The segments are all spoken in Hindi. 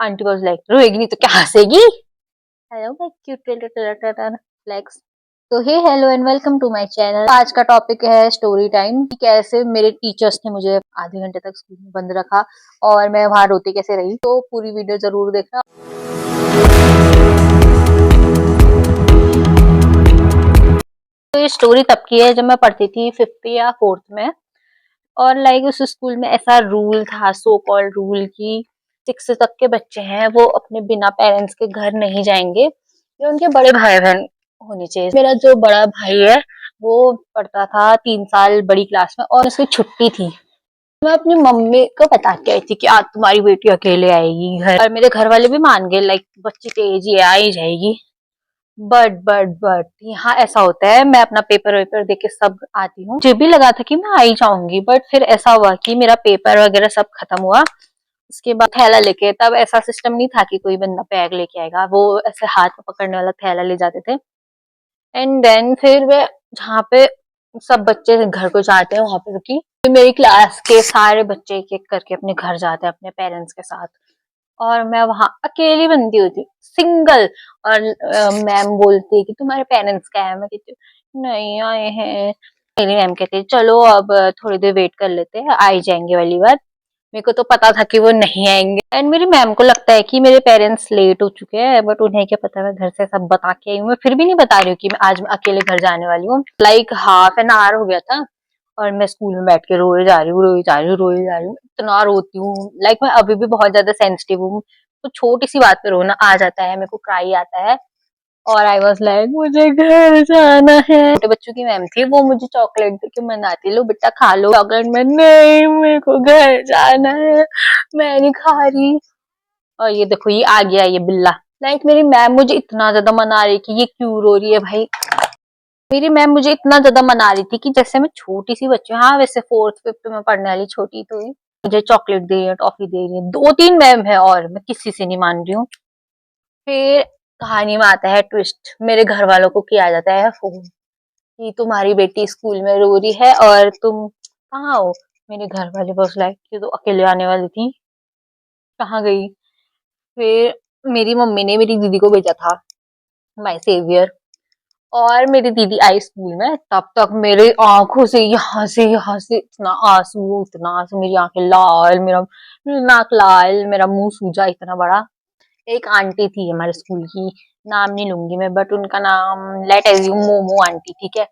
आंटी वाज लाइक रोएगी नहीं तो क्या हंसेगी। Hello my cute little flex. तो hey hello and welcome to my channel. आज का टॉपिक है स्टोरी टाइम। कैसे मेरे टीचर्स ने मुझे आधे घंटे तक स्कूल में बंद रखा और मैं वहां रोती कैसे रही। तो पूरी वीडियो जरूर देखना। तो ये स्टोरी तब की है जब मैं पढ़ती थी 5th या 4th में। और लाइक उस स्कूल में ऐसा रूल था, सो कॉल्ड रूल, की 6 तक के बच्चे हैं वो अपने बिना पेरेंट्स के घर नहीं जाएंगे। ये उनके बड़े भाई बहन होने चाहिए। मेरा जो बड़ा भाई है वो पढ़ता था 3 साल बड़ी क्लास में और उसकी छुट्टी थी। मैं अपनी मम्मी को बता के आई थी कि आज तुम्हारी बेटी अकेले आएगी घर, और मेरे घर वाले भी मान गए, लाइक बच्ची तेज ही है, आ ही जाएगी। बट यहाँ ऐसा होता है, मैं अपना पेपर वेपर दे के सब आती हूँ। मुझे भी लगा था कि मैं आ ही जाऊंगी, बट फिर ऐसा हुआ कि मेरा पेपर वगैरह सब खत्म हुआ। उसके बाद थैला लेके, तब ऐसा सिस्टम नहीं था कि कोई बंदा बैग लेके आएगा, वो ऐसे हाथ में पकड़ने वाला थैला ले जाते थे। एंड देन फिर वे जहाँ पे सब बच्चे घर को जाते हैं वहां पे रुकी। फिर मेरी क्लास के सारे बच्चे एक एक करके अपने घर जाते हैं अपने पेरेंट्स के साथ, और मैं वहां अकेली बनती होती हूँ, सिंगल। और मैम बोलती है कि तुम्हारे पेरेंट्स क्या है, मैं कहती हूँ नहीं आए हैं। मेरी मैम कहती है चलो अब थोड़ी देर वेट कर लेते हैं, आ ही जाएंगे वाली बात। मेरे को तो पता था कि वो नहीं आएंगे, एंड मेरी मैम को लगता है कि मेरे पेरेंट्स लेट हो चुके हैं, बट उन्हें क्या पता, मैं घर से सब बता के आई हूँ। मैं फिर भी नहीं बता रही हूँ कि मैं आज मैं अकेले घर जाने वाली हूँ। लाइक हाफ एन आवर हो गया था और मैं स्कूल में बैठ के रोए जा रही हूँ, रोए जा रही हूँ, रोए जा रही हूँ, इतना रोती हूँ। लाइक मैं अभी भी बहुत ज्यादा सेंसिटिव हूँ, तो छोटी सी बात पे रोना आ जाता है, मेरे को क्राई आता है। और आई वॉज लाइक मुझे घर जाना है। छोटे बच्चों की मैम थी, वो मुझे चॉकलेट दे के मनाती, लो बेटा खा लो चॉकलेट। में नहीं, मेरे को घर जाना है, मैं नहीं खा रही। और ये देखो ये आ गया ये बिल्ला। लाइक मेरी मैम मुझे इतना ज्यादा मना रही कि ये क्यों रो रही है भाई। मेरी मैम मुझे इतना ज्यादा मना रही थी कि जैसे मैं छोटी सी बच्ची हूँ। हाँ वैसे 4th 5th में पढ़ने वाली छोटी तो हुई। मुझे चॉकलेट दे रही है, टॉफी दे रही है, 2 3 मैम है और मैं किसी से नहीं मान रही हूँ। फिर कहानी में आता है ट्विस्ट। मेरे घर वालों को किया जाता है फोन कि तुम्हारी बेटी स्कूल में रो रही है और तुम कहाँ हो। मेरे घर वाले बस लाइक कि तो अकेले आने वाली थी, कहाँ गई। फिर मेरी मम्मी ने मेरी दीदी को भेजा था, माय सेवियर। और मेरी दीदी आई स्कूल में, तब तक मेरे आंखों से यहाँ से इतना आंसू, मेरी आंखें लाल, मेरा नाक लाल, मेरा मुंह सूजा इतना बड़ा। एक आंटी थी हमारे स्कूल की, नाम नहीं लूंगी मैं, बट उनका नाम लेट एज्यूम मोमो आंटी, ठीक है।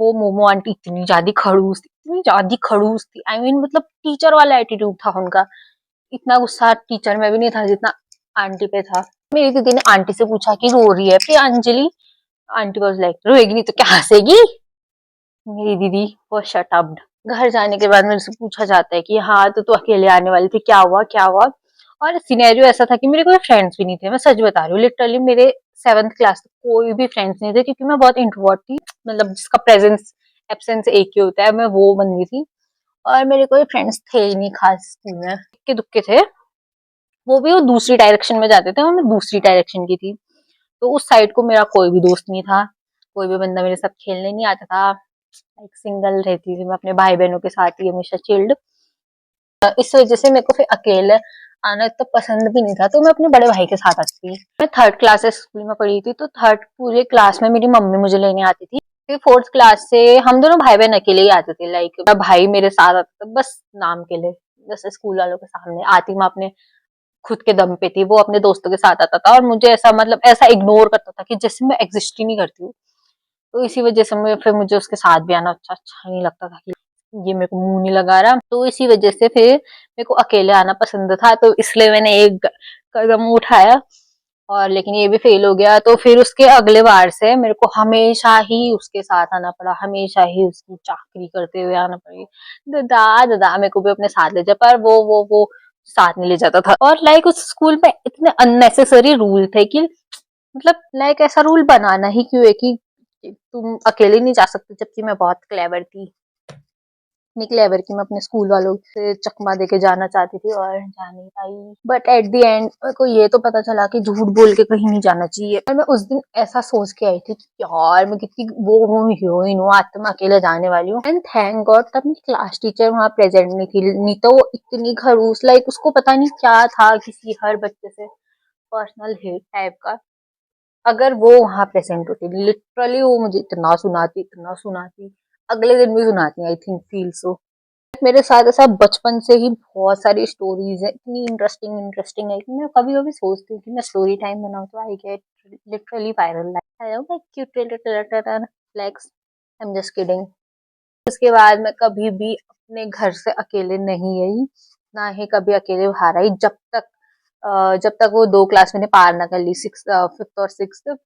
वो मोमो आंटी इतनी ज्यादा खड़ूस थी। आई मीन मतलब टीचर वाला एटीट्यूड था उनका। इतना गुस्सा टीचर में भी नहीं था जितना आंटी पे था। मेरी दीदी ने आंटी से पूछा कि रो रही है फिर अंजलि। आंटी वाज लाइक रोएगी नहीं तो क्या हंसेगी। मेरी दीदी वो शट अप। घर जाने के बाद मेरे से पूछा जाता है कि हाँ तो तू अकेले आने वाली थी, क्या हुआ क्या हुआ। और सिनेरियो ऐसा था कि मेरे कोई फ्रेंड्स भी नहीं थे, मैं सच बता रही हूँ। लिटरली मेरे 7th क्लास तक कोई भी फ्रेंड्स नहीं थे, क्योंकि मैं बहुत इंट्रोवर्ट थी। मतलब जिसका प्रेजेंस एब्सेंस एक ही होता है, मैं वो बन गई थी। और मेरे कोई फ्रेंड्स थे ही नहीं खास स्कूल में, इक्के दुक्के थे। वो दूसरी डायरेक्शन में जाते थे और मैं दूसरी डायरेक्शन की थी। तो उस साइड को मेरा कोई भी दोस्त नहीं था, कोई भी बंदा मेरे साथ खेलने नहीं आता था। एक सिंगल रहती थी मैं अपने भाई बहनों के साथ ही, हमेशा चिल्ड। इस वजह से मेरे को फिर अकेले आना इतना पसंद भी नहीं था, तो मैं अपने बड़े भाई के साथ आती थी। मैं 3rd क्लास से स्कूल में पढ़ी थी, तो थर्ड पूरे क्लास में मेरी मम्मी मुझे लेने आती थी। फिर 4th क्लास से हम दोनों भाई बहन अकेले ही आते थे। लाइक भाई मेरे साथ आता था बस नाम के लिए, जैसे स्कूल वालों के सामने आती मैं अपने खुद के दम पे थी, वो अपने दोस्तों के साथ आता था और मुझे ऐसा मतलब ऐसा इग्नोर करता था कि जैसे मैं एग्जिस्ट ही नहीं करती हूँ। तो इसी वजह से फिर मुझे उसके साथ भी आना अच्छा अच्छा नहीं लगता था कि ये मेरे को मुंह नहीं लगा रहा। तो इसी वजह से फिर मेरे को अकेले आना पसंद था, तो इसलिए मैंने एक कदम उठाया और लेकिन ये भी फेल हो गया। तो फिर उसके अगले बार से मेरे को हमेशा ही उसके साथ आना पड़ा, हमेशा ही उसकी चाकरी करते हुए आना पड़ी। दादा दादा मेरे को भी अपने साथ ले जा, पर वो साथ नहीं ले जाता था। और लाइक उस स्कूल में इतने अननेसेसरी रूल थे कि मतलब लाइक ऐसा रूल बनाना ही क्यों है कि तुम अकेले नहीं जा सकते, जबकि मैं बहुत क्लेवर थी। इतनी क्लेवर कि मैं अपने स्कूल वालों से चकमा देके जाना चाहती थी और जा नहीं पाई। बट एट द एंड मेरे को ये तो पता चला कि झूठ बोल के कहीं नहीं जाना चाहिए। और मैं उस दिन ऐसा सोच के आई थी कि यार मैं कितनी वो हूँ, हीरोइन हूँ, आज तो मैं अकेले जाने वाली हूँ। एंड थैंक गॉड तब मेरी क्लास टीचर वहाँ प्रेजेंट नहीं थी, नहीं तो वो इतनी खड़ूस, लाइक उसको पता नहीं क्या था किसी हर बच्चे से पर्सनल हेट टाइप का। अगर वो वहाँ प्रेजेंट होती, लिटरली वो मुझे इतना सुनाती, अगले दिन भी सुनाती, आई थिंक फील सो। मेरे साथ ऐसा बचपन से ही बहुत सारी स्टोरीज है, इतनी इंटरेस्टिंग है कि मैं कभी कभी सोचती हूँ कि मैं स्टोरी टाइम बनाऊँ तो I get literally viral. Hello my cute little flex, I am just kidding. उसके बाद मैं कभी भी अपने घर से अकेले नहीं गई, ना ही कभी अकेले बाहर आई, जब तक वो 2 क्लास मैंने पार ना कर ली, 5th और 6th।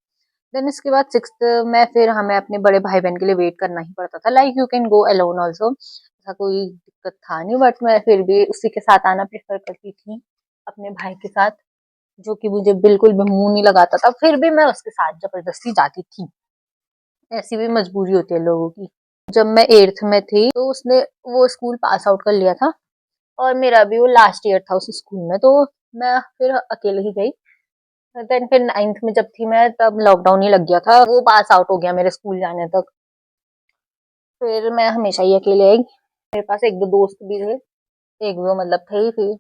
देन इसके बाद 6th में फिर हमें अपने बड़े भाई बहन के लिए वेट करना ही पड़ता था, like you can go alone also, ऐसा कोई दिक्कत था नहीं, बट मैं फिर भी उसी के साथ आना प्रेफर करती थी, अपने भाई के साथ, जो कि मुझे बिल्कुल भी मुंह नहीं लगाता था, फिर भी मैं उसके साथ जबरदस्ती जाती थी। ऐसी भी मजबूरी होती है लोगों की। जब मैं 8th में थी तो उसने वो स्कूल पास आउट कर लिया था और मेरा भी वो लास्ट ईयर था उस स्कूल में, तो मैं फिर अकेले ही गई। देन फिर 9th में जब थी मैं, तब लॉकडाउन ही लग गया था, वो पास आउट हो गया मेरे स्कूल जाने तक। फिर मैं हमेशा ही अकेले आई। मेरे पास 1-2 दोस्त भी थे, 1-2 मतलब थे ही थे,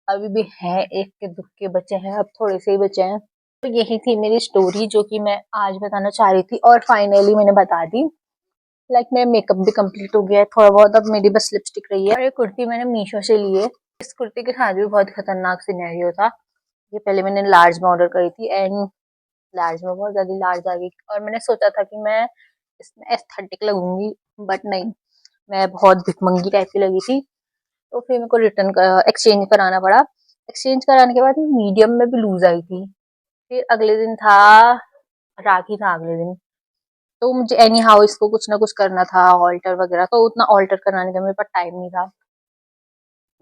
अभी भी हैं, एक के दुख के बचे हैं, अब थोड़े से ही बचे हैं। तो यही थी मेरी स्टोरी जो कि मैं आज बताना चाह रही थी और फाइनली मैंने बता दी। लाइक मेरा मेकअप भी कंप्लीट हो गया है थोड़ा बहुत, अब मेरी बस लिपस्टिक रही है। और ये कुर्ती मैंने मीशो से ली है। इस कुर्ती के साथ भी बहुत खतरनाक सिनेरियो था। ये पहले मैंने लार्ज में ऑर्डर करी थी एंड लार्ज में बहुत ज्यादा लार्ज आ गई और मैंने सोचा था कि मैं इसमें एस्थेटिक लगूंगी, बट नहीं, मैं बहुत भिखमंगी टाइप की लगी थी। तो फिर मेरे को रिटर्न एक्सचेंज कराना पड़ा। एक्सचेंज कराने के बाद मीडियम में भी लूज आई थी। फिर अगले दिन था, राखी था अगले दिन, तो मुझे एनी हाउ इसको कुछ ना कुछ करना था, ऑल्टर वगैरह, तो उतना ऑल्टर कराने का मेरे पास टाइम नहीं था।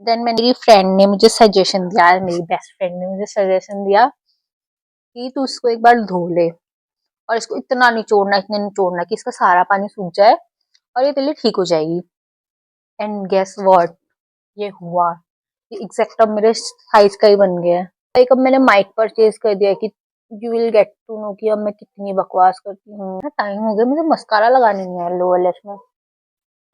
देन मेरी फ्रेंड ने मुझे सजेशन दिया, मेरी बेस्ट फ्रेंड ने मुझे सजेशन दिया कि तू इसको एक बार धो ले और इसको इतना निचोड़ना कि इसका सारा पानी सूख जाए और ये तेरे लिए ठीक हो जाएगी। एंड गेस व्हाट, ये हुआ। ये एग्जैक्ट अब मेरे साइज का ही बन गया है। लाइक अब मैंने माइक परचेज कर दिया कि you will get to know कि अब मैं कितनी बकवास करती हूँ। टाइम हो गया, मुझे मस्कारा लगाने नहीं आया लोअर लैश में।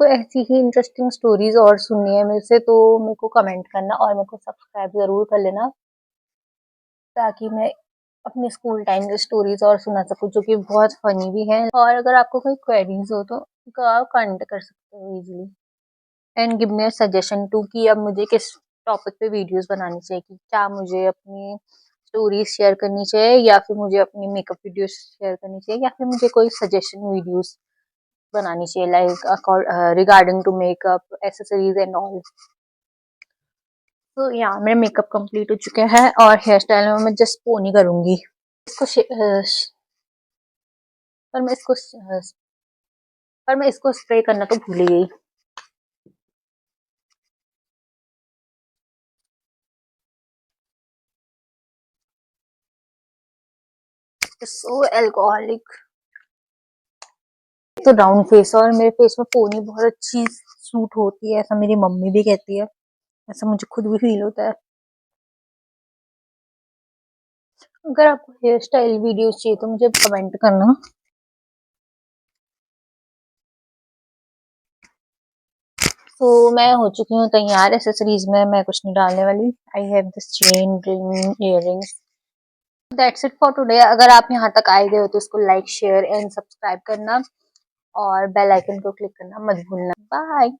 तो ऐसी ही इंटरेस्टिंग स्टोरीज और सुननी है मेरे से तो मेरे को कमेंट करना और मेरे को सब्सक्राइब जरूर कर लेना, ताकि मैं अपने स्कूल टाइम की स्टोरीज और सुना सकूं, जो कि बहुत फनी भी है। और अगर आपको कोई क्वेरीज हो तो आप कांटेक्ट कर सकते हो easily. And give me a suggestion to कि अब मुझे किस टॉपिक पे वीडियोस बनानी चाहिए, कि क्या मुझे अपनी स्टोरीज शेयर करनी चाहिए या फिर मुझे अपनी मेकअप वीडियोस शेयर करनी चाहिए या फिर मुझे कोई सजेशन वीडियोस बनानी चाहिए, like regarding to makeup accessories and all. तो या मेरे मेकअप कंप्लीट हो चुके हैं और हेयर स्टाइल में मैं जस्ट पोनी करूंगी इसको पर मैं इसको स्प्रे करना तो भूल ही गई। सो एल्कोहलिक। तो राउंड फेस और मेरे फेस में पोनी बहुत अच्छी सूट होती है, ऐसा मेरी मम्मी भी कहती है, ऐसा मुझे खुद भी फील होता है। अगर आपको हेयर स्टाइल वीडियोस चाहिए तो मुझे कमेंट करना। तो मैं हो चुकी हूँ तैयार, एसेसरीज में मैं कुछ नहीं डालने वाली। I have this chain, ring, earrings. That's it for today. अगर आप यहाँ तक आए गए हो तो इसको लाइक, शेयर एंड सब्सक्राइब करना और बेल आइकन को क्लिक करना मत भूलना। बाय।